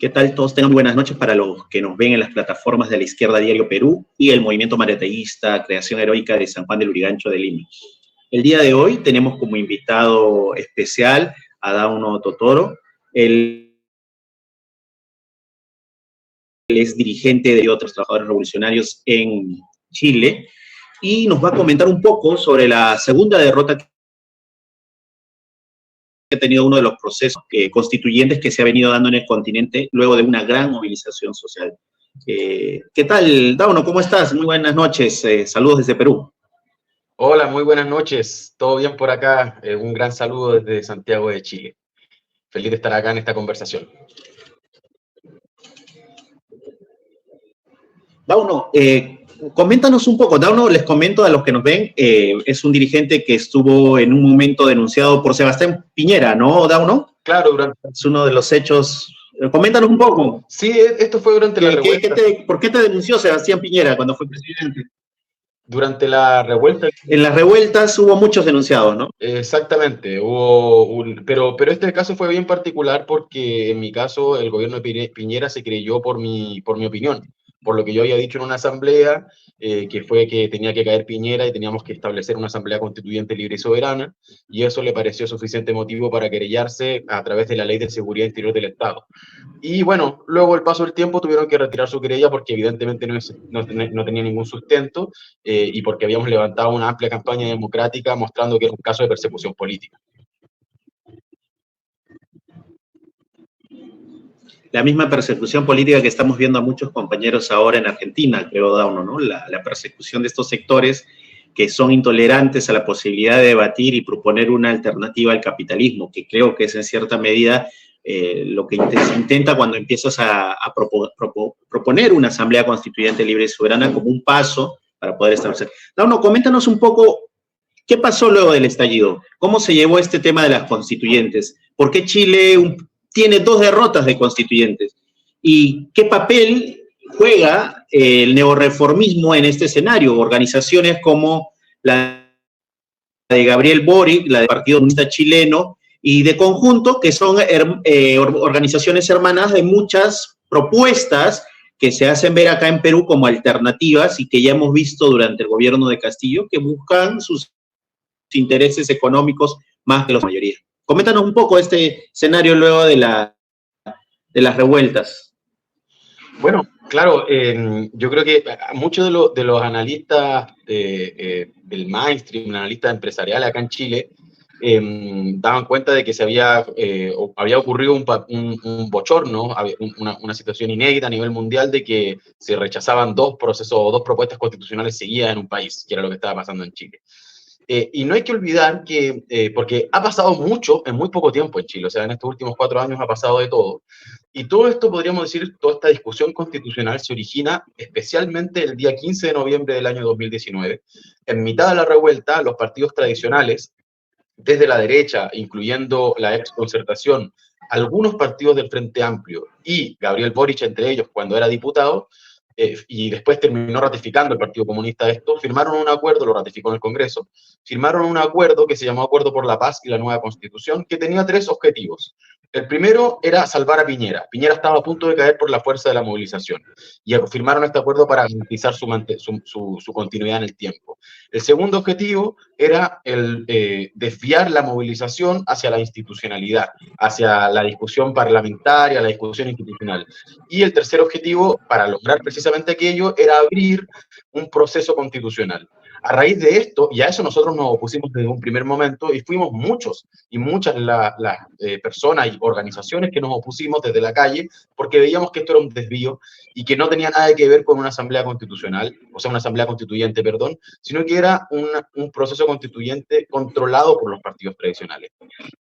¿Qué tal? Todos tengan buenas noches para los que nos ven en las plataformas de la Izquierda Diario Perú y el Movimiento Marateísta Creación Heroica de San Juan del Lurigancho de Lima. El día de hoy tenemos como invitado especial a Dauno Totoro. Él es dirigente de otros trabajadores revolucionarios en Chile y nos va a comentar un poco sobre la segunda derrota que ha tenido uno de los procesos constituyentes que se ha venido dando en el continente luego de una gran movilización social. ¿Qué tal, Dauno? ¿Cómo estás? Muy buenas noches. Saludos desde Perú. Hola, muy buenas noches. ¿Todo bien por acá? Un gran saludo desde Santiago de Chile. Feliz de estar acá en esta conversación. Dauno, coméntanos un poco. Dauno, les comento a los que nos ven, es un dirigente que estuvo en un momento denunciado por Sebastián Piñera, ¿no, Dauno? Claro, es uno de los hechos. Coméntanos un poco. Sí, esto fue durante la revuelta. ¿Por qué te denunció Sebastián Piñera cuando fue presidente? Durante la revuelta. En las revueltas hubo muchos denunciados, ¿no? Exactamente, pero este caso fue bien particular porque en mi caso el gobierno de Piñera se creyó por mi opinión, por lo que yo había dicho en una asamblea, que fue que tenía que caer Piñera y teníamos que establecer una asamblea constituyente libre y soberana, y eso le pareció suficiente motivo para querellarse a través de la Ley de Seguridad Interior del Estado. Y bueno, luego el paso del tiempo tuvieron que retirar su querella porque evidentemente no tenía ningún sustento y porque habíamos levantado una amplia campaña democrática mostrando que era un caso de persecución política. La misma persecución política que estamos viendo a muchos compañeros ahora en Argentina, creo, Dauno, ¿no? La persecución de estos sectores que son intolerantes a la posibilidad de debatir y proponer una alternativa al capitalismo, que creo que es en cierta medida lo que se intenta cuando empiezas a proponer una asamblea constituyente libre y soberana como un paso para poder establecer. Dauno, coméntanos un poco qué pasó luego del estallido, cómo se llevó este tema de las constituyentes, por qué Chile tiene 2 derrotas de constituyentes y qué papel juega el neorreformismo en este escenario. Organizaciones como la de Gabriel Boric, la del Partido Comunista Chileno, y de conjunto, que son organizaciones hermanas de muchas propuestas que se hacen ver acá en Perú como alternativas y que ya hemos visto durante el gobierno de Castillo, que buscan sus intereses económicos más que la mayoría. Coméntanos un poco este escenario luego de las revueltas. Bueno, claro, yo creo que muchos de los analistas del mainstream, analistas empresariales acá en Chile, daban cuenta de que había ocurrido un bochorno, una situación inédita a nivel mundial de que se rechazaban 2 procesos o 2 propuestas constitucionales seguidas en un país, que era lo que estaba pasando en Chile. Y no hay que olvidar que, porque ha pasado mucho en muy poco tiempo en Chile, o sea, en estos últimos 4 años ha pasado de todo. Y todo esto, podríamos decir, toda esta discusión constitucional se origina especialmente el día 15 de noviembre del año 2019. En mitad de la revuelta, los partidos tradicionales, desde la derecha, incluyendo la exconcertación, algunos partidos del Frente Amplio y Gabriel Boric entre ellos cuando era diputado, y después terminó ratificando el Partido Comunista esto, firmaron un acuerdo, lo ratificó en el Congreso, firmaron un acuerdo que se llamó Acuerdo por la Paz y la Nueva Constitución, que tenía 3 objetivos. El primero era salvar a Piñera. Piñera estaba a punto de caer por la fuerza de la movilización, y firmaron este acuerdo para garantizar su continuidad en el tiempo. El segundo objetivo era desviar la movilización hacia la institucionalidad, hacia la discusión parlamentaria, la discusión institucional. Y el tercer objetivo, para lograr precisamente aquello, era abrir un proceso constitucional. A raíz de esto, y a eso nosotros nos opusimos desde un primer momento, y fuimos muchos y muchas las personas y organizaciones que nos opusimos desde la calle, porque veíamos que esto era un desvío y que no tenía nada que ver con una asamblea constitucional, o sea, una asamblea constituyente, perdón, sino que era un proceso constituyente controlado por los partidos tradicionales.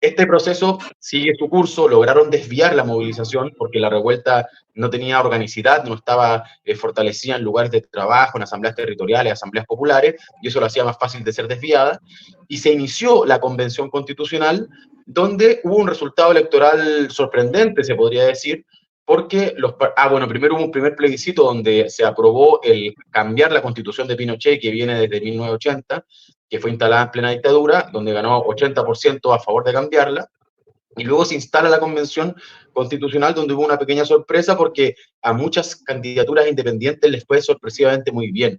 Este proceso sigue su curso, lograron desviar la movilización porque la revuelta no tenía organicidad, no estaba fortalecida en lugares de trabajo, en asambleas territoriales, asambleas populares, y eso lo hacía más fácil de ser desviada, y se inició la Convención Constitucional, donde hubo un resultado electoral sorprendente, se podría decir, porque primero hubo un primer plebiscito donde se aprobó el cambiar la Constitución de Pinochet, que viene desde 1980, que fue instalada en plena dictadura, donde ganó 80% a favor de cambiarla. Y luego se instala la convención constitucional, donde hubo una pequeña sorpresa porque a muchas candidaturas independientes les fue sorpresivamente muy bien.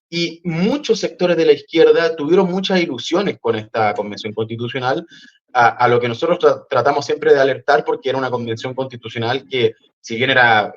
Y muchos sectores de la izquierda tuvieron muchas ilusiones con esta convención constitucional, a lo que nosotros tratamos siempre de alertar, porque era una convención constitucional que, si bien era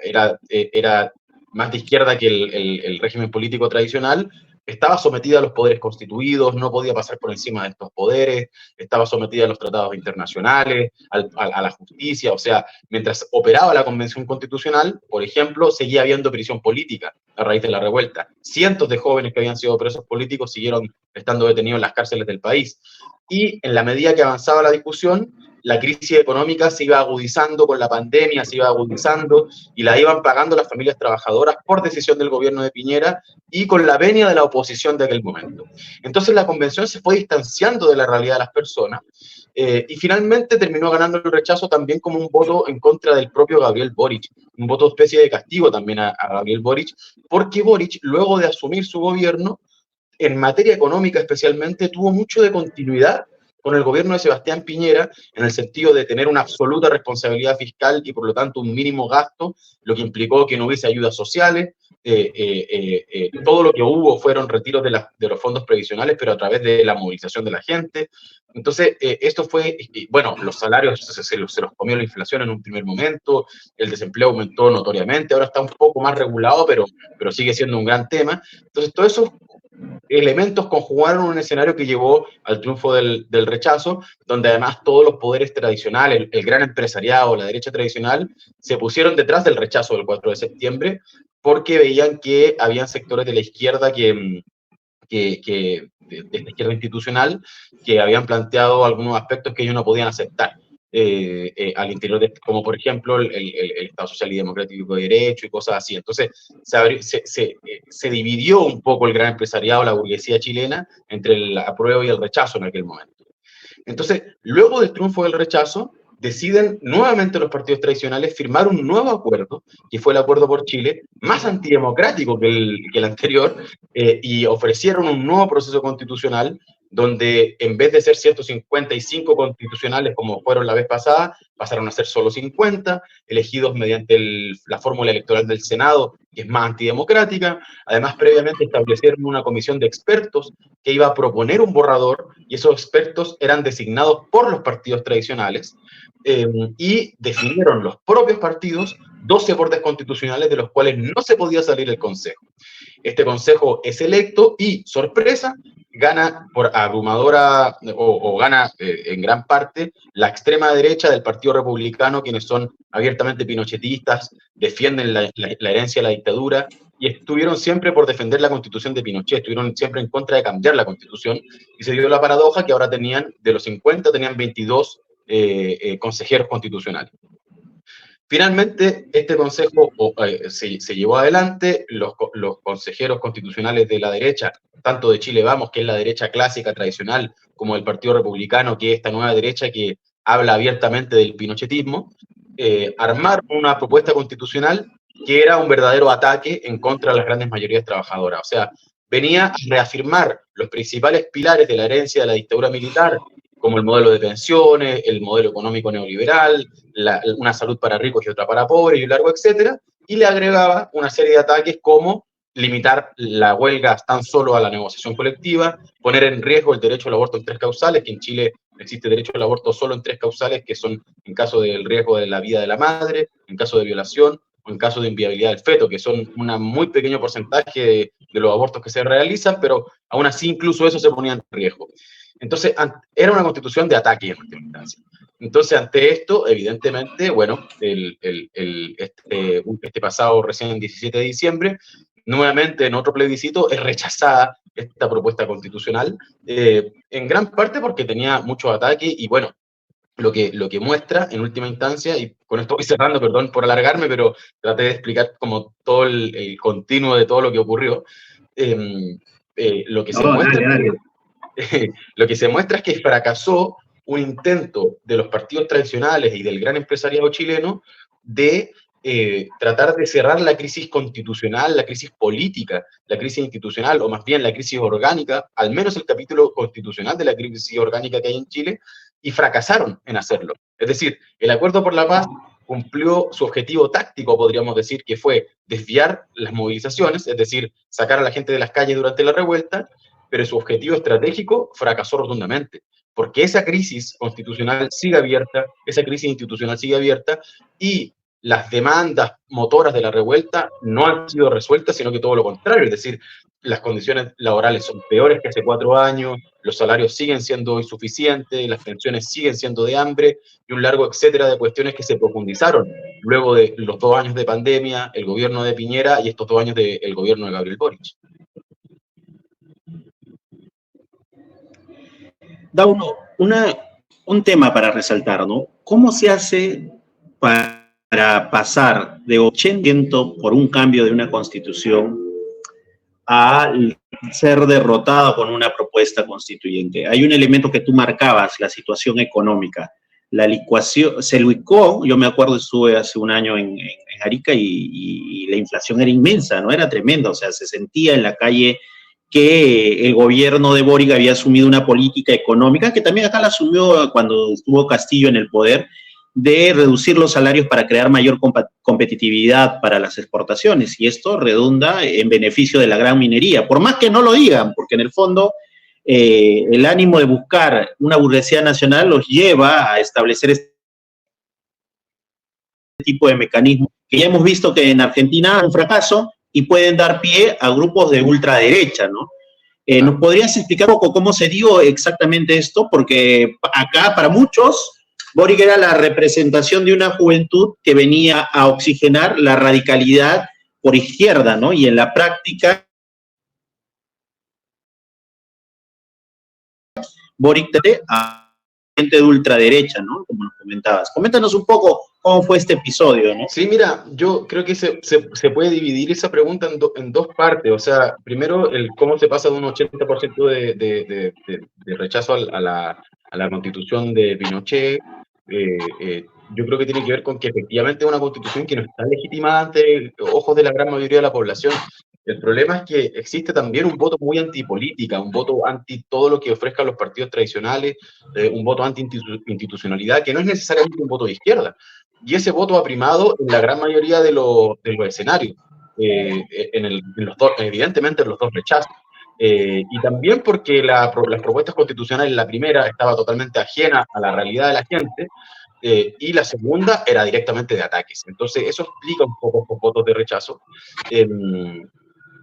más de izquierda que el régimen político tradicional, estaba sometida a los poderes constituidos, no podía pasar por encima de estos poderes, estaba sometida a los tratados internacionales, a la justicia. O sea, mientras operaba la convención constitucional, por ejemplo, seguía habiendo prisión política a raíz de la revuelta. Cientos de jóvenes que habían sido presos políticos siguieron estando detenidos en las cárceles del país. Y en la medida que avanzaba la discusión, la crisis económica se iba agudizando con la pandemia, se iba agudizando, y la iban pagando las familias trabajadoras por decisión del gobierno de Piñera y con la venia de la oposición de aquel momento. Entonces la convención se fue distanciando de la realidad de las personas, y finalmente terminó ganando el rechazo también como un voto en contra del propio Gabriel Boric, un voto especie de castigo también a Gabriel Boric, porque Boric, luego de asumir su gobierno, en materia económica especialmente, tuvo mucho de continuidad con el gobierno de Sebastián Piñera, en el sentido de tener una absoluta responsabilidad fiscal y por lo tanto un mínimo gasto, lo que implicó que no hubiese ayudas sociales. Todo lo que hubo fueron retiros de los fondos previsionales, pero a través de la movilización de la gente. Entonces, esto fue, bueno, los salarios se los comió la inflación en un primer momento, el desempleo aumentó notoriamente, ahora está un poco más regulado, pero sigue siendo un gran tema. Entonces, todo eso elementos conjugaron un escenario que llevó al triunfo del rechazo, donde además todos los poderes tradicionales, el gran empresariado, la derecha tradicional, se pusieron detrás del rechazo del 4 de septiembre, porque veían que habían sectores de la izquierda de esta izquierda institucional, que habían planteado algunos aspectos que ellos no podían aceptar. Al interior como por ejemplo el Estado Social y Democrático de Derecho y cosas así. Entonces se dividió un poco el gran empresariado, la burguesía chilena, entre el apruebo y el rechazo en aquel momento. Entonces, luego del triunfo del rechazo, deciden nuevamente los partidos tradicionales firmar un nuevo acuerdo, que fue el Acuerdo por Chile, más antidemocrático que el anterior, y ofrecieron un nuevo proceso constitucional donde en vez de ser 155 constitucionales como fueron la vez pasada, pasaron a ser solo 50, elegidos mediante la fórmula electoral del Senado, que es más antidemocrática. Además, previamente establecieron una comisión de expertos que iba a proponer un borrador, y esos expertos eran designados por los partidos tradicionales, y definieron los propios partidos 12 bordes constitucionales de los cuales no se podía salir el Consejo. Este Consejo es electo y, sorpresa, gana por abrumadora o gana en gran parte la extrema derecha del Partido Republicano, quienes son abiertamente pinochetistas, defienden la herencia de la dictadura y estuvieron siempre por defender la Constitución de Pinochet, estuvieron siempre en contra de cambiar la Constitución, y se dio la paradoja que ahora tenían, de los 50, tenían 22 consejeros constitucionales. Finalmente, este consejo se llevó adelante, los consejeros constitucionales de la derecha, tanto de Chile Vamos, que es la derecha clásica, tradicional, como del Partido Republicano, que es esta nueva derecha que habla abiertamente del pinochetismo, armaron una propuesta constitucional que era un verdadero ataque en contra de las grandes mayorías trabajadoras. O sea, venía a reafirmar los principales pilares de la herencia de la dictadura militar, como el modelo de pensiones, el modelo económico neoliberal, una salud para ricos y otra para pobres, y un largo etcétera, y le agregaba una serie de ataques como limitar la huelga tan solo a la negociación colectiva, poner en riesgo el derecho al aborto en 3 causales, que en Chile existe derecho al aborto solo en 3 causales, que son en caso del riesgo de la vida de la madre, en caso de violación o en caso de inviabilidad del feto, que son un muy pequeño porcentaje de los abortos que se realizan, pero aún así incluso eso se ponía en riesgo. Entonces, era una constitución de ataque en última instancia. Entonces, ante esto, evidentemente, bueno, este pasado recién 17 de diciembre, nuevamente en otro plebiscito, es rechazada esta propuesta constitucional, en gran parte porque tenía muchos ataques, y bueno, lo que muestra en última instancia, y con esto voy cerrando, perdón por alargarme, pero traté de explicar como todo el continuo de todo lo que ocurrió, lo que se muestra... Dale. Lo que se muestra es que fracasó un intento de los partidos tradicionales y del gran empresariado chileno de tratar de cerrar la crisis constitucional, la crisis política, la crisis institucional, o más bien la crisis orgánica, al menos el capítulo constitucional de la crisis orgánica que hay en Chile, y fracasaron en hacerlo. Es decir, el acuerdo por la paz cumplió su objetivo táctico, podríamos decir, que fue desviar las movilizaciones, es decir, sacar a la gente de las calles durante la revuelta, pero su objetivo estratégico fracasó rotundamente, porque esa crisis constitucional sigue abierta, esa crisis institucional sigue abierta, y las demandas motoras de la revuelta no han sido resueltas, sino que todo lo contrario, es decir, las condiciones laborales son peores que hace 4 años, los salarios siguen siendo insuficientes, las pensiones siguen siendo de hambre, y un largo etcétera de cuestiones que se profundizaron luego de los 2 años de pandemia, el gobierno de Piñera y estos 2 años del gobierno de Gabriel Boric. Da un tema para resaltar, ¿no? ¿Cómo se hace para pasar de 80% por un cambio de una constitución a ser derrotado con una propuesta constituyente? Hay un elemento que tú marcabas, la situación económica. La licuación, se licuó, yo me acuerdo, estuve hace un año en Arica y la inflación era inmensa, ¿no? Era tremenda, o sea, se sentía en la calle que el gobierno de Boric había asumido una política económica, que también acá la asumió cuando estuvo Castillo en el poder, de reducir los salarios para crear mayor competitividad para las exportaciones, y esto redunda en beneficio de la gran minería, por más que no lo digan, porque en el fondo el ánimo de buscar una burguesía nacional los lleva a establecer este tipo de mecanismos, que ya hemos visto que en Argentina es un fracaso y pueden dar pie a grupos de ultraderecha, ¿no? ¿Nos podrías explicar un poco cómo se dio exactamente esto? Porque acá, para muchos, Boric era la representación de una juventud que venía a oxigenar la radicalidad por izquierda, ¿no? Y en la práctica, Boric a gente de ultraderecha, ¿no? Como nos comentabas. Coméntanos un poco cómo fue este episodio, ¿no? Sí, mira, yo creo que se puede dividir esa pregunta en 2 partes. O sea, primero, el cómo se pasa de un 80% de rechazo a la constitución de Pinochet. Yo creo que tiene que ver con que efectivamente es una constitución que no está legitimada ante ojos de la gran mayoría de la población. El problema es que existe también un voto muy antipolítica, un voto anti todo lo que ofrezcan los partidos tradicionales, un voto anti-institucionalidad, que no es necesariamente un voto de izquierda. Y ese voto ha primado en la gran mayoría de los escenarios, evidentemente en los 2 rechazos. Y también porque las propuestas constitucionales, la primera estaba totalmente ajena a la realidad de la gente, y la segunda era directamente de ataques. Entonces eso explica un poco los votos de rechazo.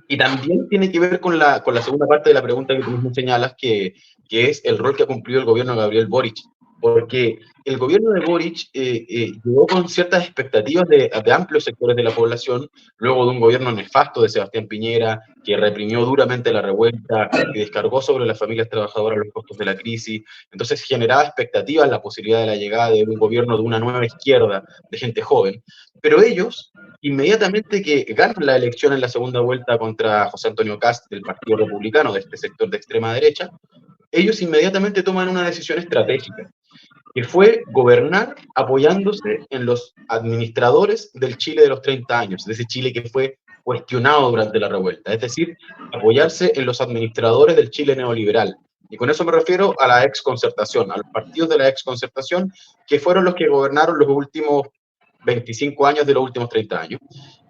Y también tiene que ver con la segunda parte de la pregunta que tú mismo señalas, que es el rol que ha cumplido el gobierno de Gabriel Boric. Porque el gobierno de Boric llegó con ciertas expectativas de amplios sectores de la población, luego de un gobierno nefasto de Sebastián Piñera, que reprimió duramente la revuelta, que descargó sobre las familias trabajadoras los costos de la crisis. Entonces generaba expectativas la posibilidad de la llegada de un gobierno de una nueva izquierda, de gente joven. Pero ellos, inmediatamente que ganan la elección en la segunda vuelta contra José Antonio Kast del Partido Republicano, de este sector de extrema derecha, ellos inmediatamente toman una decisión estratégica, que fue gobernar apoyándose en los administradores del Chile de los 30 años, de ese Chile que fue cuestionado durante la revuelta, es decir, apoyarse en los administradores del Chile neoliberal. Y con eso me refiero a la exconcertación, a los partidos de la exconcertación, que fueron los que gobernaron los últimos 25 años de los últimos 30 años,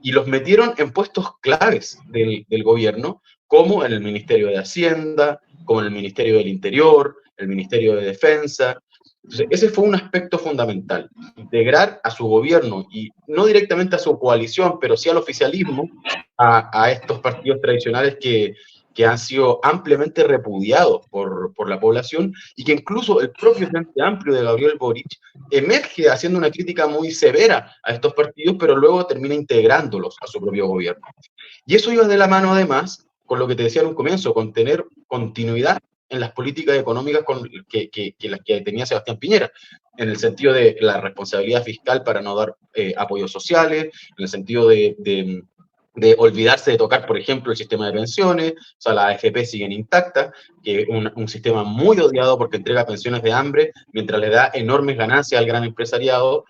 y los metieron en puestos claves del gobierno, como en el Ministerio de Hacienda, como en el Ministerio del Interior, el Ministerio de Defensa. Entonces, ese fue un aspecto fundamental, integrar a su gobierno, y no directamente a su coalición, pero sí al oficialismo, a estos partidos tradicionales que han sido ampliamente repudiados por la población, y que incluso el propio Frente Amplio de Gabriel Boric emerge haciendo una crítica muy severa a estos partidos, pero luego termina integrándolos a su propio gobierno. Y eso iba de la mano, además, con lo que te decía en un comienzo, con tener continuidad en las políticas económicas que las que tenía Sebastián Piñera, en el sentido de la responsabilidad fiscal para no dar apoyos sociales, en el sentido de olvidarse de tocar, por ejemplo, el sistema de pensiones. O sea, las AFP siguen intactas, que es un sistema muy odiado porque entrega pensiones de hambre, mientras le da enormes ganancias al gran empresariado,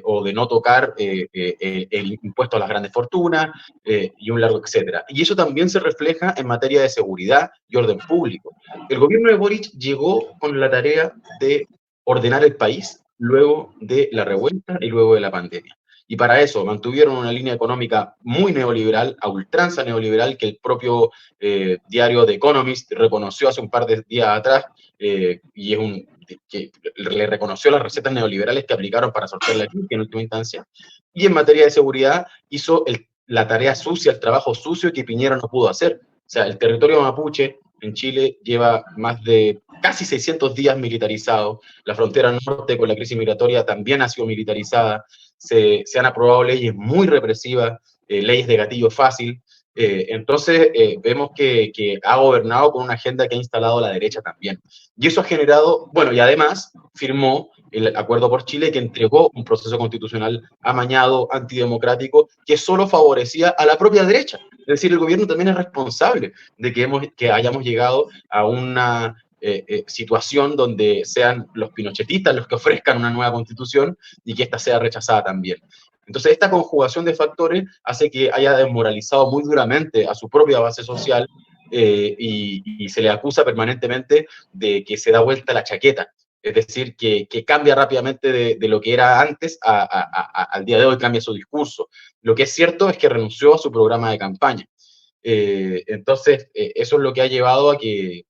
o de no tocar el impuesto a las grandes fortunas, y un largo etcétera. Y eso también se refleja en materia de seguridad y orden público. El gobierno de Boric llegó con la tarea de ordenar el país luego de la revuelta y luego de la pandemia. Y para eso mantuvieron una línea económica muy neoliberal, a ultranza neoliberal, que el propio diario The Economist reconoció hace un par de días atrás, y es que le reconoció las recetas neoliberales que aplicaron para sortear la crisis en última instancia. Y en materia de seguridad hizo la tarea sucia, el trabajo sucio que Piñera no pudo hacer. O sea, el territorio mapuche en Chile lleva más de casi 600 días militarizado. La frontera norte con la crisis migratoria también ha sido militarizada. Se han aprobado leyes muy represivas, leyes de gatillo fácil. Entonces, vemos que ha gobernado con una agenda que ha instalado la derecha también. Y eso ha generado, bueno, y además firmó el Acuerdo por Chile, que entregó un proceso constitucional amañado, antidemocrático, que solo favorecía a la propia derecha. Es decir, el gobierno también es responsable de que hayamos llegado a una situación donde sean los pinochetistas los que ofrezcan una nueva constitución y que ésta sea rechazada también. Entonces, esta conjugación de factores hace que haya desmoralizado muy duramente a su propia base social, y se le acusa permanentemente de que se da vuelta la chaqueta. Es decir, que cambia rápidamente de lo que era antes al día de hoy, cambia su discurso. Lo que es cierto es que renunció a su programa de campaña. Entonces, eso es lo que ha llevado a que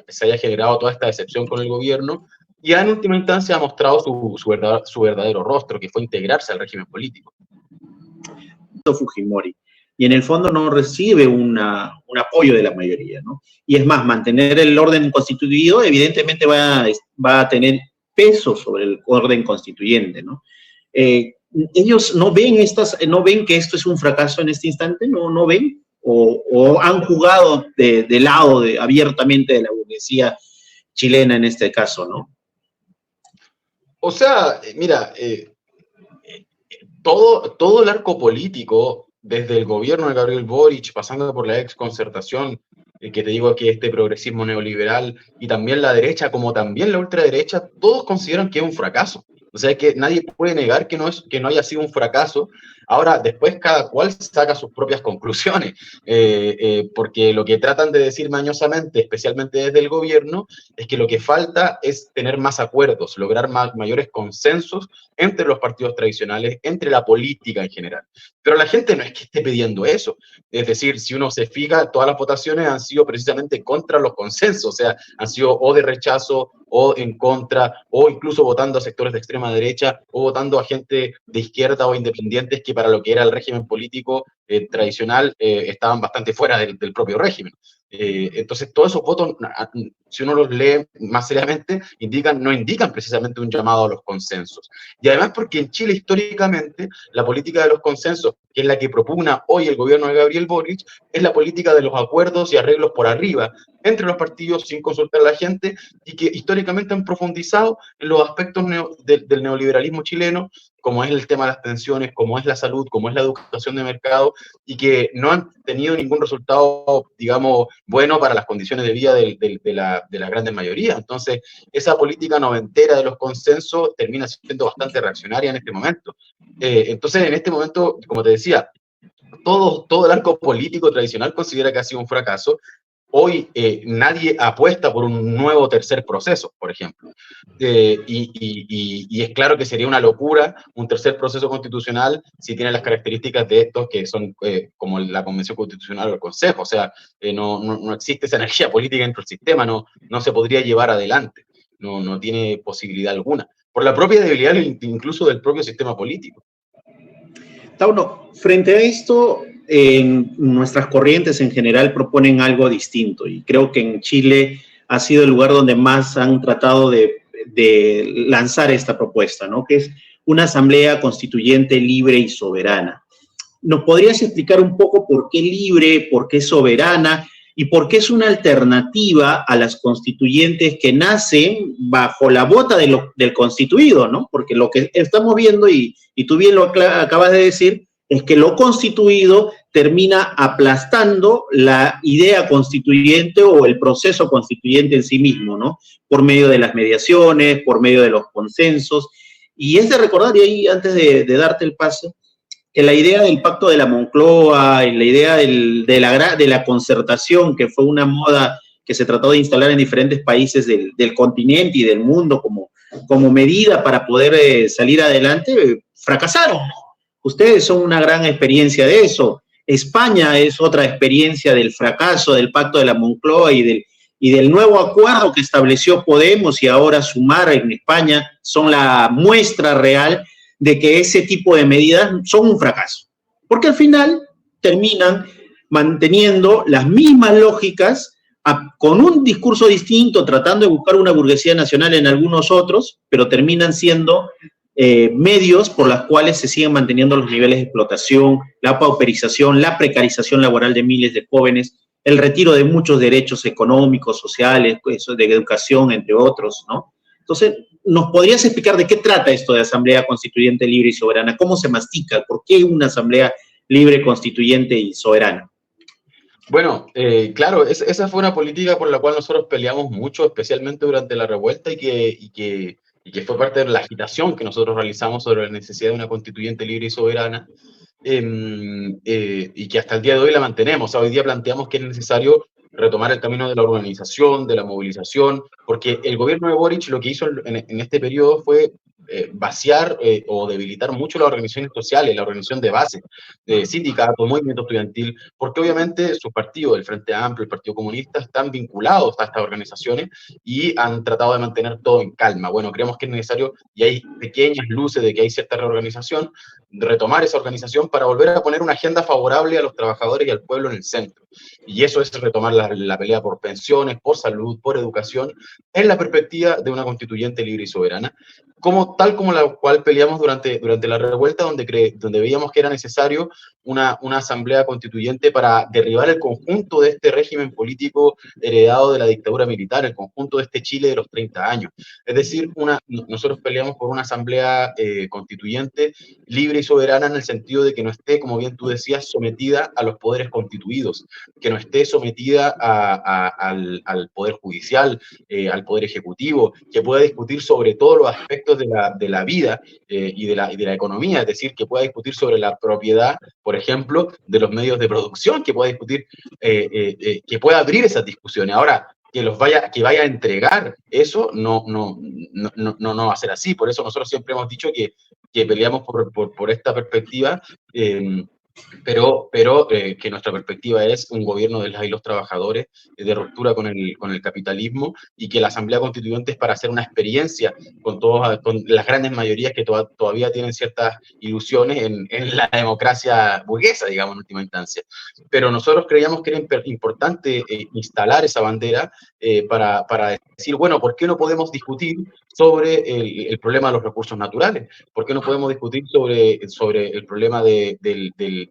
se haya generado toda esta decepción con el gobierno, y en última instancia ha mostrado su verdadero rostro, que fue integrarse al régimen político. Fujimori, y en el fondo no recibe un apoyo de la mayoría, ¿no? Y es más, mantener el orden constituido evidentemente va a tener peso sobre el orden constituyente, ¿no? Ellos no ven que esto es un fracaso en este instante, no ven, o han jugado de lado abiertamente de la burguesía chilena en este caso, ¿no? O sea, mira, todo el arco político, desde el gobierno de Gabriel Boric, pasando por la exconcertación, que te digo que este progresismo neoliberal, y también la derecha, como también la ultraderecha, todos consideran que es un fracaso. O sea, que nadie puede negar que no haya sido un fracaso. Ahora, después cada cual saca sus propias conclusiones, porque lo que tratan de decir mañosamente, especialmente desde el gobierno, es que lo que falta es tener más acuerdos, lograr mayores consensos entre los partidos tradicionales, entre la política en general. Pero la gente no es que esté pidiendo eso. Es decir, si uno se fija, todas las votaciones han sido precisamente contra los consensos, o sea, han sido o de rechazo, o en contra, o incluso votando a sectores de extrema derecha, o votando a gente de izquierda o independientes que para lo que era el régimen político tradicional estaban bastante fuera del propio régimen. Entonces, todos esos votos, si uno los lee más seriamente, no indican precisamente un llamado a los consensos. Y además porque en Chile, históricamente, la política de los consensos, que es la que propugna hoy el gobierno de Gabriel Boric, es la política de los acuerdos y arreglos por arriba, entre los partidos, sin consultar a la gente, y que históricamente han profundizado en los aspectos del neoliberalismo chileno, como es el tema de las pensiones, como es la salud, como es la educación de mercado, y que no han tenido ningún resultado, digamos, bueno para las condiciones de vida de la gran mayoría. Entonces, esa política noventera de los consensos termina siendo bastante reaccionaria en este momento. Entonces, en este momento, como te decía, todo el arco político tradicional considera que ha sido un fracaso. Hoy nadie apuesta por un nuevo tercer proceso, por ejemplo. Y es claro que sería una locura un tercer proceso constitucional si tiene las características de estos que son como la Convención Constitucional o el Consejo. O sea, no existe esa energía política dentro del sistema, no se podría llevar adelante, no tiene posibilidad alguna, por la propia debilidad incluso del propio sistema político. Tauno, frente a esto, nuestras corrientes en general proponen algo distinto, y creo que en Chile ha sido el lugar donde más han tratado de lanzar esta propuesta, ¿no? Que es una asamblea constituyente libre y soberana. ¿Nos podrías explicar un poco por qué libre, por qué soberana y por qué es una alternativa a las constituyentes que nacen bajo la bota del constituido, ¿no? Porque lo que estamos viendo, y tú bien lo acabas de decir, es que lo constituido termina aplastando la idea constituyente o el proceso constituyente en sí mismo, ¿no? Por medio de las mediaciones, por medio de los consensos. Y es de recordar, y ahí antes de darte el pase, que la idea del pacto de la Moncloa, y la idea de la concertación, que fue una moda que se trató de instalar en diferentes países del continente y del mundo como medida para poder salir adelante, fracasaron. Ustedes son una gran experiencia de eso. España es otra experiencia del fracaso del Pacto de la Moncloa y del nuevo acuerdo que estableció Podemos y ahora Sumar en España son la muestra real de que ese tipo de medidas son un fracaso. Porque al final terminan manteniendo las mismas lógicas con un discurso distinto, tratando de buscar una burguesía nacional en algunos otros, pero terminan siendo medios por los cuales se siguen manteniendo los niveles de explotación, la pauperización, la precarización laboral de miles de jóvenes, el retiro de muchos derechos económicos, sociales, de educación, entre otros, ¿no? Entonces, ¿nos podrías explicar de qué trata esto de Asamblea Constituyente Libre y Soberana? ¿Cómo se mastica? ¿Por qué una Asamblea Libre, Constituyente y Soberana? Bueno, claro, esa fue una política por la cual nosotros peleamos mucho, especialmente durante la revuelta, y que fue parte de la agitación que nosotros realizamos sobre la necesidad de una constituyente libre y soberana, y que hasta el día de hoy la mantenemos. O sea, hoy día planteamos que es necesario retomar el camino de la organización, de la movilización, porque el gobierno de Boric lo que hizo en este periodo fue vaciar o debilitar mucho las organizaciones sociales, la organización de base, sindicatos, movimiento estudiantil, porque obviamente sus partidos, el Frente Amplio, el Partido Comunista, están vinculados a estas organizaciones y han tratado de mantener todo en calma. Bueno, creemos que es necesario, y hay pequeñas luces de que hay cierta reorganización, retomar esa organización para volver a poner una agenda favorable a los trabajadores y al pueblo en el centro. Y eso es retomar la pelea por pensiones, por salud, por educación, en la perspectiva de una constituyente libre y soberana, tal como la cual peleamos durante la revuelta, donde veíamos que era necesario una asamblea constituyente para derribar el conjunto de este régimen político heredado de la dictadura militar, el conjunto de este Chile de los 30 años. Es decir, nosotros peleamos por una asamblea constituyente libre y soberana en el sentido de que no esté, como bien tú decías, sometida a los poderes constituidos, que no esté sometida al Poder Judicial, al Poder Ejecutivo, que pueda discutir sobre todos los aspectos de la vida y de la economía, es decir, que pueda discutir sobre la propiedad, por ejemplo, de los medios de producción, que pueda discutir, que pueda abrir esas discusiones. Ahora, que vaya a entregar eso, no va a ser así. Por eso nosotros siempre hemos dicho que peleamos por esta perspectiva, pero que nuestra perspectiva es un gobierno de las y los trabajadores, de ruptura con el capitalismo, y que la Asamblea Constituyente es para hacer una experiencia con las grandes mayorías que todavía tienen ciertas ilusiones en la democracia burguesa, digamos, en última instancia. Pero nosotros creíamos que era importante instalar esa bandera para decir, bueno, ¿por qué no podemos discutir sobre el problema de los recursos naturales? ¿Por qué no podemos discutir sobre el problema de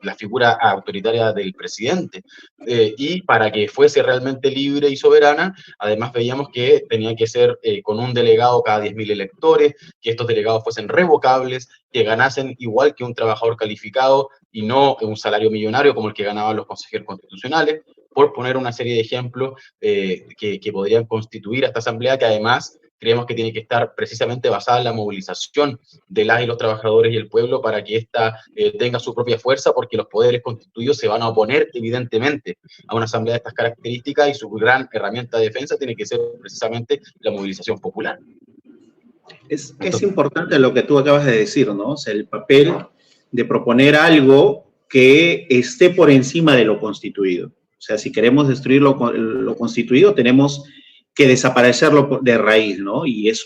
la figura autoritaria del presidente? Y para que fuese realmente libre y soberana, además veíamos que tenía que ser con un delegado cada 10.000 electores, que estos delegados fuesen revocables, que ganasen igual que un trabajador calificado y no un salario millonario como el que ganaban los consejeros constitucionales, por poner una serie de ejemplos que podrían constituir a esta asamblea, que además creemos que tiene que estar precisamente basada en la movilización de las y los trabajadores y el pueblo para que ésta tenga su propia fuerza, porque los poderes constituidos se van a oponer evidentemente a una asamblea de estas características, y su gran herramienta de defensa tiene que ser precisamente la movilización popular. Es importante lo que tú acabas de decir, ¿no? O sea, el papel de proponer algo que esté por encima de lo constituido. O sea, si queremos destruir lo constituido, tenemos que desaparecerlo de raíz, ¿no? Y es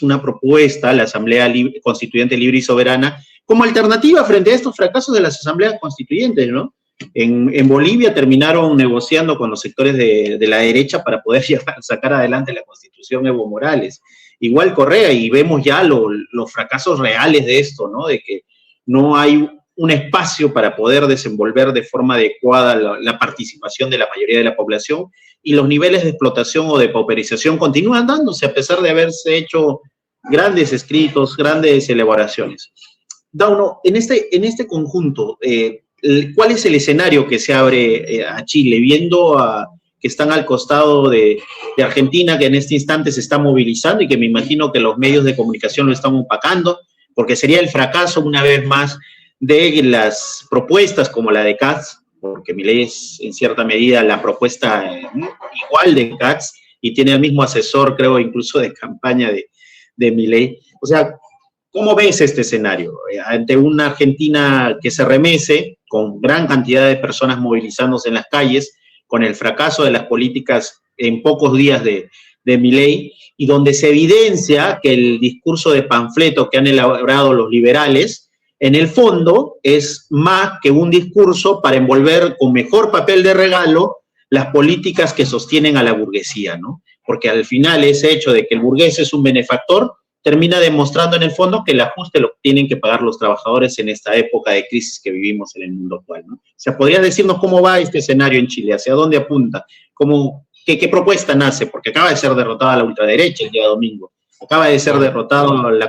una propuesta, la Asamblea Constituyente Libre y Soberana, como alternativa frente a estos fracasos de las asambleas constituyentes, ¿no? En Bolivia terminaron negociando con los sectores de la derecha para poder sacar adelante la Constitución Evo Morales. Igual Correa, y vemos ya los fracasos reales de esto, ¿no? De que no hay un espacio para poder desenvolver de forma adecuada la participación de la mayoría de la población, y los niveles de explotación o de pauperización continúan dándose a pesar de haberse hecho grandes escritos, grandes elaboraciones. Dauno, en este conjunto, ¿cuál es el escenario que se abre a Chile, viendo que están al costado de Argentina, que en este instante se está movilizando y que me imagino que los medios de comunicación lo están opacando, porque sería el fracaso una vez más de las propuestas como la de Katz porque Milei es en cierta medida la propuesta igual de Katz y tiene el mismo asesor, creo, incluso de campaña de Milei. O sea, ¿cómo ves este escenario? Ante una Argentina que se remece, con gran cantidad de personas movilizándose en las calles, con el fracaso de las políticas en pocos días de Milei, y donde se evidencia que el discurso de panfleto que han elaborado los liberales, en el fondo, es más que un discurso para envolver con mejor papel de regalo las políticas que sostienen a la burguesía, ¿no? Porque al final ese hecho de que el burgués es un benefactor termina demostrando en el fondo que el ajuste lo tienen que pagar los trabajadores en esta época de crisis que vivimos en el mundo actual, ¿no? O sea, ¿podrías decirnos cómo va este escenario en Chile? ¿Hacia dónde apunta? ¿Qué propuesta nace? Porque acaba de ser derrotada la ultraderecha el día domingo. Acaba de ser derrotado el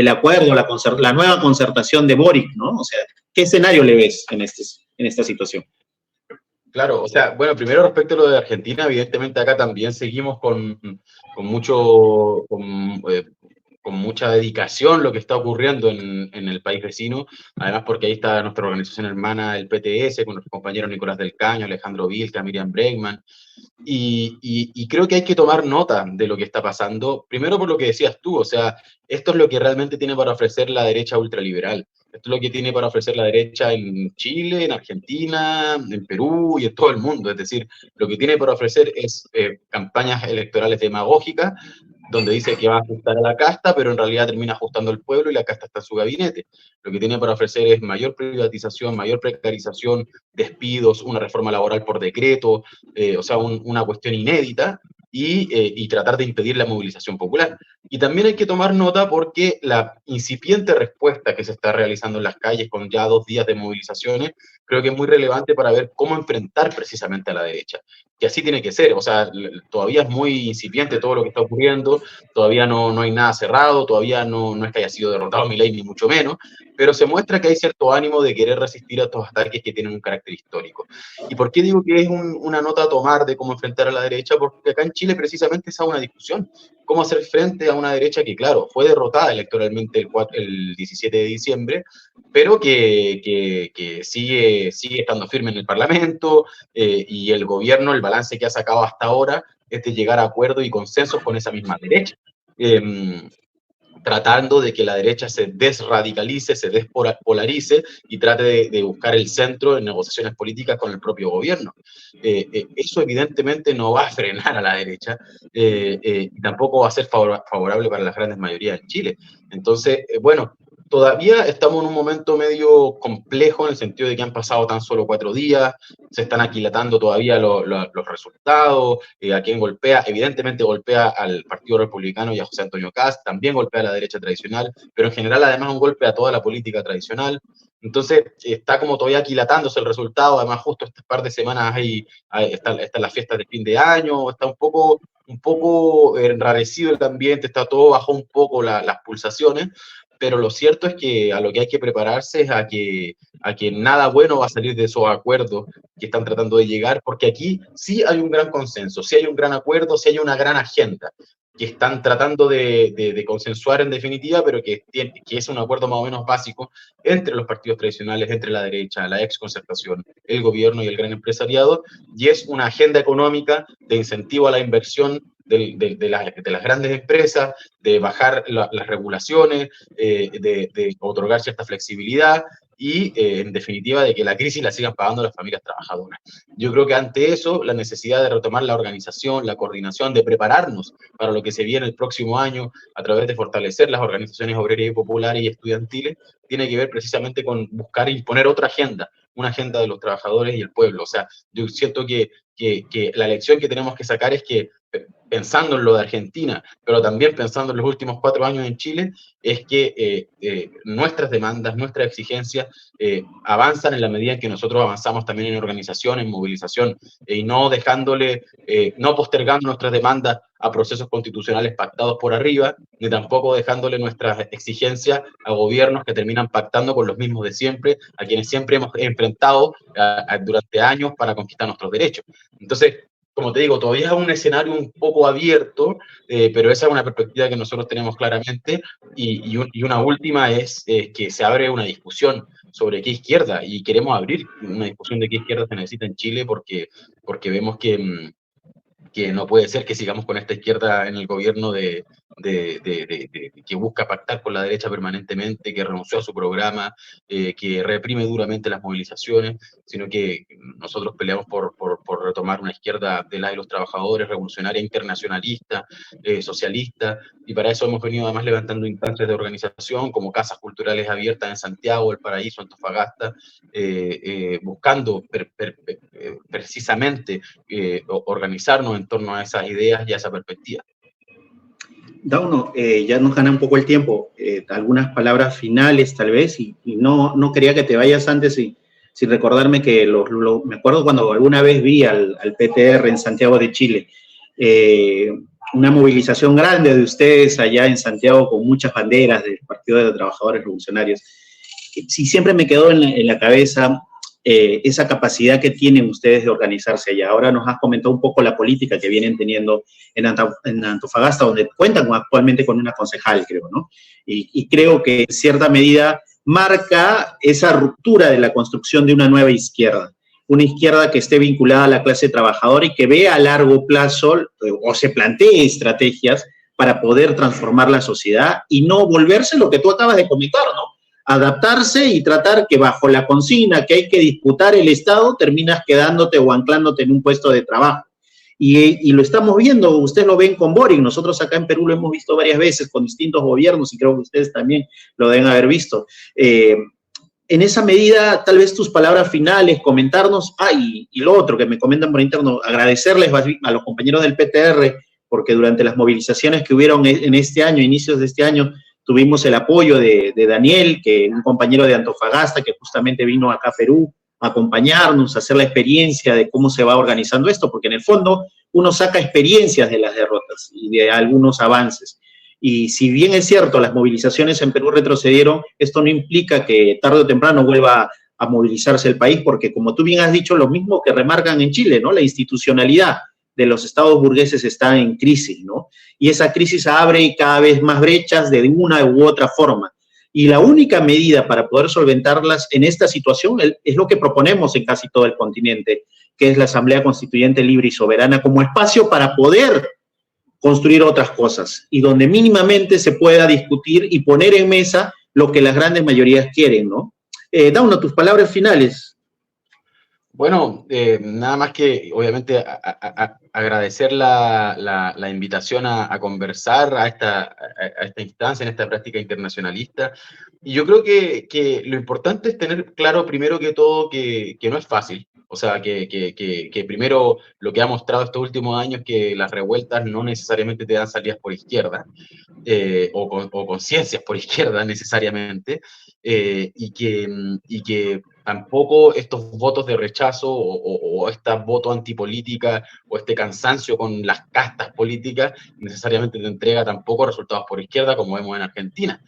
acuerdo, la nueva concertación de Boric, ¿no? O sea, ¿qué escenario le ves en esta situación? Claro, o sea, bueno, primero respecto a lo de Argentina, evidentemente acá también seguimos mucho, con mucha dedicación lo que está ocurriendo en el país vecino, además porque ahí está nuestra organización hermana, el PTS, con nuestros compañeros Nicolás del Caño, Alejandro Vilca, Miriam Bregman, y creo que hay que tomar nota de lo que está pasando, primero por lo que decías tú, o sea, esto es lo que realmente tiene para ofrecer la derecha ultraliberal. Esto es lo que tiene para ofrecer la derecha en Chile, en Argentina, en Perú y en todo el mundo. Es decir, lo que tiene para ofrecer es campañas electorales demagógicas, donde dice que va a ajustar a la casta, pero en realidad termina ajustando al pueblo y la casta está en su gabinete. Lo que tiene para ofrecer es mayor privatización, mayor precarización, despidos, una reforma laboral por decreto, o sea, una cuestión inédita, y tratar de impedir la movilización popular. Y también hay que tomar nota porque la incipiente respuesta que se está realizando en las calles con ya 2 días de movilizaciones, creo que es muy relevante para ver cómo enfrentar precisamente a la derecha. Que así tiene que ser, o sea, todavía es muy incipiente todo lo que está ocurriendo, todavía no hay nada cerrado, todavía no es que haya sido derrotado Milei ni mucho menos, pero se muestra que hay cierto ánimo de querer resistir a estos ataques que tienen un carácter histórico. ¿Y por qué digo que es una nota a tomar de cómo enfrentar a la derecha? Porque acá en Chile precisamente es una discusión. Cómo hacer frente a una derecha que, claro, fue derrotada electoralmente el 17 de diciembre, pero que sigue estando firme en el Parlamento, y el gobierno, el balance que ha sacado hasta ahora es de llegar a acuerdos y consensos con esa misma derecha. Tratando de que la derecha se desradicalice, se despolarice y trate de buscar el centro en negociaciones políticas con el propio gobierno. Eso evidentemente no va a frenar a la derecha, y tampoco va a ser favorable para las grandes mayorías en Chile. Entonces, bueno, todavía estamos en un momento medio complejo en el sentido de que han pasado tan solo 4 días, se están aquilatando todavía los resultados, a quién golpea, evidentemente golpea al Partido Republicano y a José Antonio Kast, también golpea a la derecha tradicional, pero en general además un golpe a toda la política tradicional. Entonces está como todavía aquilatándose el resultado, además justo estas par de semanas están las fiestas de fin de año, está un poco enrarecido el ambiente, está todo bajo un poco las pulsaciones, pero lo cierto es que a lo que hay que prepararse es a que nada bueno va a salir de esos acuerdos que están tratando de llegar, porque aquí sí hay un gran consenso, sí hay un gran acuerdo, sí hay una gran agenda que están tratando de consensuar en definitiva, pero que es un acuerdo más o menos básico entre los partidos tradicionales, entre la derecha, la exconcertación, el gobierno y el gran empresariado, y es una agenda económica de incentivo a la inversión de las grandes empresas, de bajar las regulaciones, de otorgar cierta flexibilidad y, en definitiva, de que la crisis la sigan pagando las familias trabajadoras. Yo creo que ante eso, la necesidad de retomar la organización, la coordinación, de prepararnos para lo que se viene el próximo año a través de fortalecer las organizaciones obreras y populares y estudiantiles, tiene que ver precisamente con buscar imponer otra agenda, una agenda de los trabajadores y el pueblo. O sea, yo siento que la lección que tenemos que sacar es que, pensando en lo de Argentina, pero también pensando en los últimos 4 años en Chile, es que nuestras demandas, nuestras exigencias avanzan en la medida en que nosotros avanzamos también en organización, en movilización, y no no postergando nuestras demandas a procesos constitucionales pactados por arriba, ni tampoco dejándole nuestras exigencias a gobiernos que terminan pactando con los mismos de siempre, a quienes siempre hemos enfrentado durante años para conquistar nuestros derechos. Entonces, como te digo, todavía es un escenario un poco abierto, pero esa es una perspectiva que nosotros tenemos claramente, y una última es que se abre una discusión sobre qué izquierda, y queremos abrir una discusión de qué izquierda se necesita en Chile porque vemos que no puede ser que sigamos con esta izquierda en el gobierno que busca pactar con la derecha permanentemente, que renunció a su programa, que reprime duramente las movilizaciones, sino que nosotros peleamos por retomar una izquierda de la de los trabajadores, revolucionaria, internacionalista, socialista, y para eso hemos venido además levantando instancias de organización como casas culturales abiertas en Santiago, El Paraíso, Antofagasta, buscando precisamente organizarnos en torno a esas ideas y a esa perspectiva. Dauno, ya nos gana un poco el tiempo. Algunas palabras finales, tal vez, y no quería que te vayas antes sin recordarme que me acuerdo cuando alguna vez vi al PTR en Santiago de Chile, una movilización grande de ustedes allá en Santiago con muchas banderas del Partido de los Trabajadores Revolucionarios. Sí, siempre me quedó en la cabeza esa capacidad que tienen ustedes de organizarse allá. Ahora nos has comentado un poco la política que vienen teniendo en Antofagasta, donde cuentan actualmente con una concejal, creo, ¿no? Y creo que en cierta medida marca esa ruptura de la construcción de una nueva izquierda, una izquierda que esté vinculada a la clase trabajadora y que vea a largo plazo o se plantee estrategias para poder transformar la sociedad y no volverse lo que tú acabas de comentar, ¿no? Adaptarse y tratar que bajo la consigna que hay que disputar el Estado, terminas quedándote o anclándote en un puesto de trabajo. Y lo estamos viendo, ustedes lo ven con Boric, nosotros acá en Perú lo hemos visto varias veces con distintos gobiernos y creo que ustedes también lo deben haber visto. En esa medida, tal vez tus palabras finales, comentarnos, y lo otro que me comentan por interno, agradecerles a los compañeros del PTR, porque durante las movilizaciones que hubieron en este año, inicios de este año, tuvimos el apoyo de Daniel, que es un compañero de Antofagasta, que justamente vino acá a Perú a acompañarnos, a hacer la experiencia de cómo se va organizando esto, porque en el fondo uno saca experiencias de las derrotas y de algunos avances. Y si bien es cierto, las movilizaciones en Perú retrocedieron, esto no implica que tarde o temprano vuelva a movilizarse el país, porque como tú bien has dicho, lo mismo que remarcan en Chile, ¿no? La institucionalidad de los estados burgueses está en crisis, ¿no? Y esa crisis abre cada vez más brechas de una u otra forma. Y la única medida para poder solventarlas en esta situación es lo que proponemos en casi todo el continente, que es la Asamblea Constituyente Libre y Soberana como espacio para poder construir otras cosas y donde mínimamente se pueda discutir y poner en mesa lo que las grandes mayorías quieren, ¿no? Dauno, tus palabras finales. Bueno, nada más que obviamente agradecer la invitación a conversar a esta instancia, en esta práctica internacionalista. Y yo creo que lo importante es tener claro, primero que todo, que no es fácil. O sea, que primero lo que ha mostrado estos últimos años es que las revueltas no necesariamente te dan salidas por izquierda, o conciencias por izquierda necesariamente, y que tampoco estos votos de rechazo o esta voto antipolítica o este cansancio con las castas políticas necesariamente te entrega tampoco resultados por izquierda como vemos en Argentina.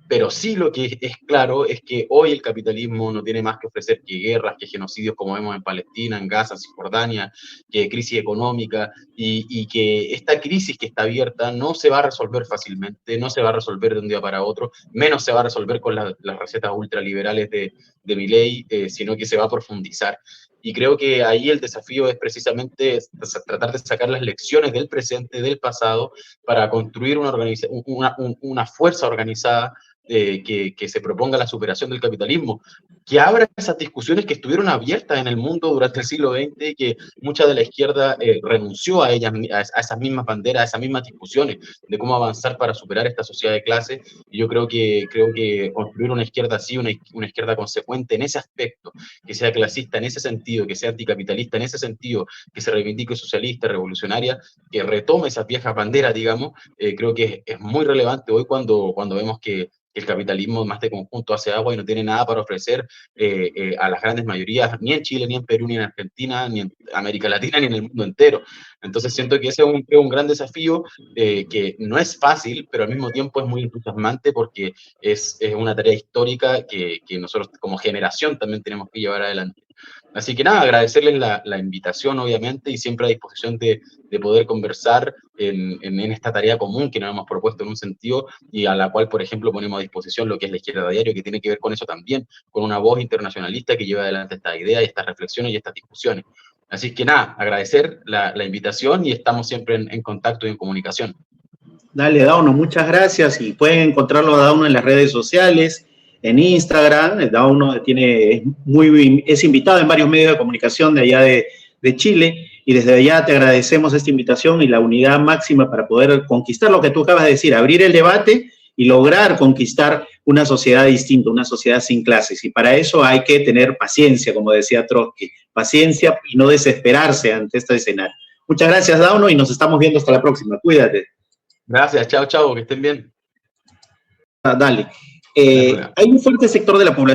Pero sí lo que es claro es que hoy el capitalismo no tiene más que ofrecer que guerras, que genocidios como vemos en Palestina, en Gaza, en Cisjordania, que crisis económica, y que esta crisis que está abierta no se va a resolver fácilmente, no se va a resolver de un día para otro, menos se va a resolver con las recetas ultraliberales de Milei, sino que se va a profundizar. Y creo que ahí el desafío es precisamente tratar de sacar las lecciones del presente, del pasado, para construir una fuerza organizada que se proponga la superación del capitalismo, que abra esas discusiones que estuvieron abiertas en el mundo durante el siglo XX y que mucha de la izquierda renunció a ellas, a esas mismas banderas, a esas mismas discusiones de cómo avanzar para superar esta sociedad de clase. Y yo creo que construir una izquierda así, una izquierda consecuente en ese aspecto, que sea clasista en ese sentido, que sea anticapitalista en ese sentido, que se reivindique socialista, revolucionaria, que retome esas viejas banderas, digamos, creo que es muy relevante hoy cuando vemos que el capitalismo más de conjunto hace agua y no tiene nada para ofrecer a las grandes mayorías, ni en Chile, ni en Perú, ni en Argentina, ni en América Latina, ni en el mundo entero. Entonces siento que ese es un gran desafío que no es fácil, pero al mismo tiempo es muy entusiasmante porque es una tarea histórica que nosotros como generación también tenemos que llevar adelante. Así que nada, agradecerles la invitación, obviamente, y siempre a disposición de poder conversar en esta tarea común que nos hemos propuesto en un sentido y a la cual, por ejemplo, ponemos a disposición lo que es la Izquierda Diario, que tiene que ver con eso también, con una voz internacionalista que lleva adelante estas ideas y estas reflexiones y estas discusiones. Así que nada, agradecer la invitación y estamos siempre en contacto y en comunicación. Dale, Dauno, muchas gracias y pueden encontrarlo a Dauno en las redes sociales, en Instagram. Dauno es invitado en varios medios de comunicación de allá de Chile y desde allá te agradecemos esta invitación y la unidad máxima para poder conquistar lo que tú acabas de decir, abrir el debate y lograr conquistar una sociedad distinta, una sociedad sin clases. Y para eso hay que tener paciencia, como decía Trotsky, paciencia y no desesperarse ante este escenario. Muchas gracias, Dauno, y nos estamos viendo hasta la próxima. Cuídate. Gracias, chao, chao, que estén bien. Dale. Hay un fuerte sector de la población